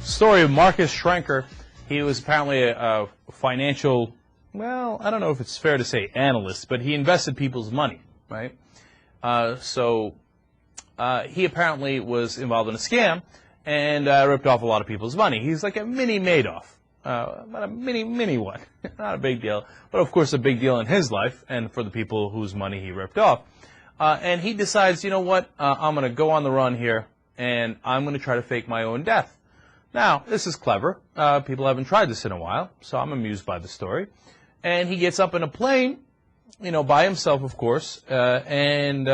Story of Marcus Schrenker. He was apparently a financial, well, I don't know if it's fair to say analyst, but he invested people's money, right? He apparently was involved in a scam and ripped off a lot of people's money. He's like a mini Madoff, but a mini one. Not a big deal, but of course a big deal in his life and for the people whose money he ripped off. And he decides, you know what, I'm going to go on the run here, and I'm going to try to fake my own death. Now, this is clever. People haven't tried this in a while, so I'm amused by the story. And he gets up in a plane, you know, by himself, of course, and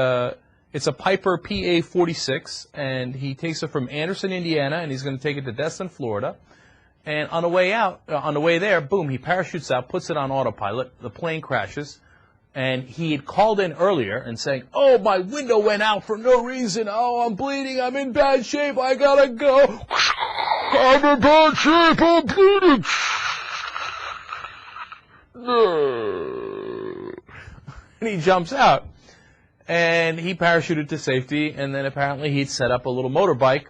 it's a Piper PA-46, and he takes it from Anderson, Indiana, and he's going to take it to Destin, Florida. And on the way out, on the way there, boom, he parachutes out, puts it on autopilot, the plane crashes, and he had called in earlier and saying, oh, my window went out for no reason, oh, I'm bleeding, I'm in bad shape, I gotta go, I'm in bad shape, I'm bleeding. And he jumps out, and he parachuted to safety, and then apparently he'd set up a little motorbike,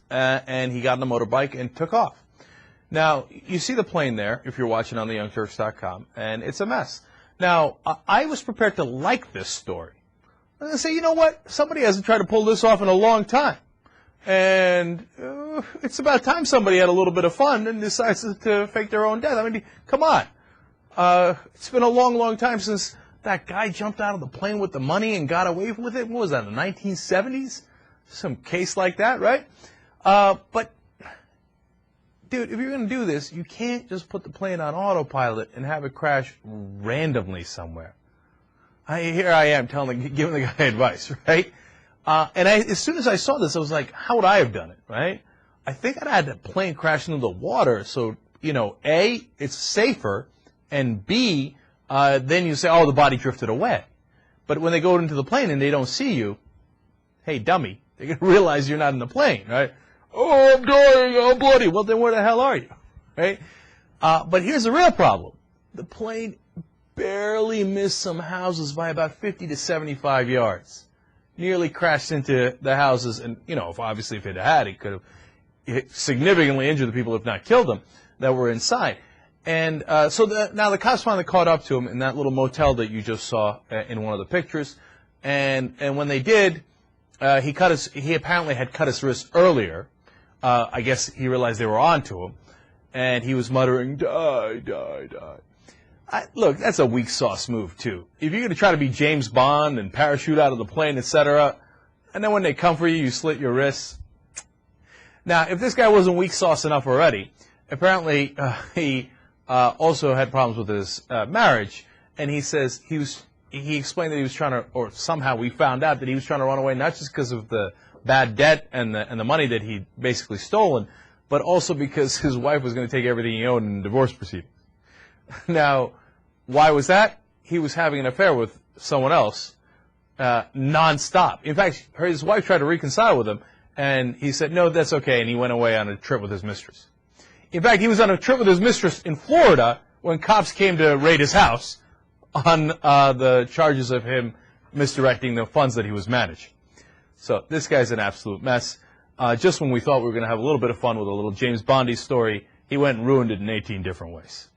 and he got on the motorbike and took off. Now, you see the plane there, if you're watching on the YoungTurks.com, and it's a mess. Now, I was prepared to like this story. I'm going to say, you know what? Somebody hasn't tried to pull this off in a long time. And it's about time somebody had a little bit of fun and decides to fake their own death. I mean, come on. It's been a long time since that guy jumped out of the plane with the money and got away with it. What was that, in the 1970s? Some case like that, right? But, dude, if you're going to do this, you can't just put the plane on autopilot and have it crash randomly somewhere. Here I am giving the guy advice, right? As soon as I saw this, I was like, how would I have done it, right? I think I'd had the plane crash into the water, so, you know, A, it's safer, and B, then you say, oh, the body drifted away. But when they go into the plane and they don't see you, hey, dummy, they're going to realize you're not in the plane, right? Oh, I'm dying, I'm bloody. Well, then where the hell are you, right? But here's the real problem. The plane barely missed some houses by about 50 to 75 yards. Nearly crashed into the houses, and, you know, obviously if it had, it could have significantly injured the people, if not killed them, that were inside. And now the cops finally caught up to him in that little motel that you just saw in one of the pictures. And when they did, he apparently had cut his wrist earlier. I guess he realized they were on to him, and he was muttering, die, die, die. Look, that's a weak sauce move, too. If you're going to try to be James Bond and parachute out of the plane, etc., and then when they come for you, you slit your wrists. Now, if this guy wasn't weak sauce enough already, apparently he also had problems with his marriage, and he says he explained that he was trying to, or somehow we found out that he was trying to run away not just because of the bad debt and the money that he'd basically stolen, but also because his wife was going to take everything he owned in divorce proceedings. Now, why was that? He was having an affair with someone else nonstop. In fact, his wife tried to reconcile with him, and he said, no, that's okay, and he went away on a trip with his mistress. In fact, he was on a trip with his mistress in Florida when cops came to raid his house on the charges of him misdirecting the funds that he was managing. So this guy's an absolute mess. Just when we thought we were going to have a little bit of fun with a little James Bondy story, he went and ruined it in 18 different ways.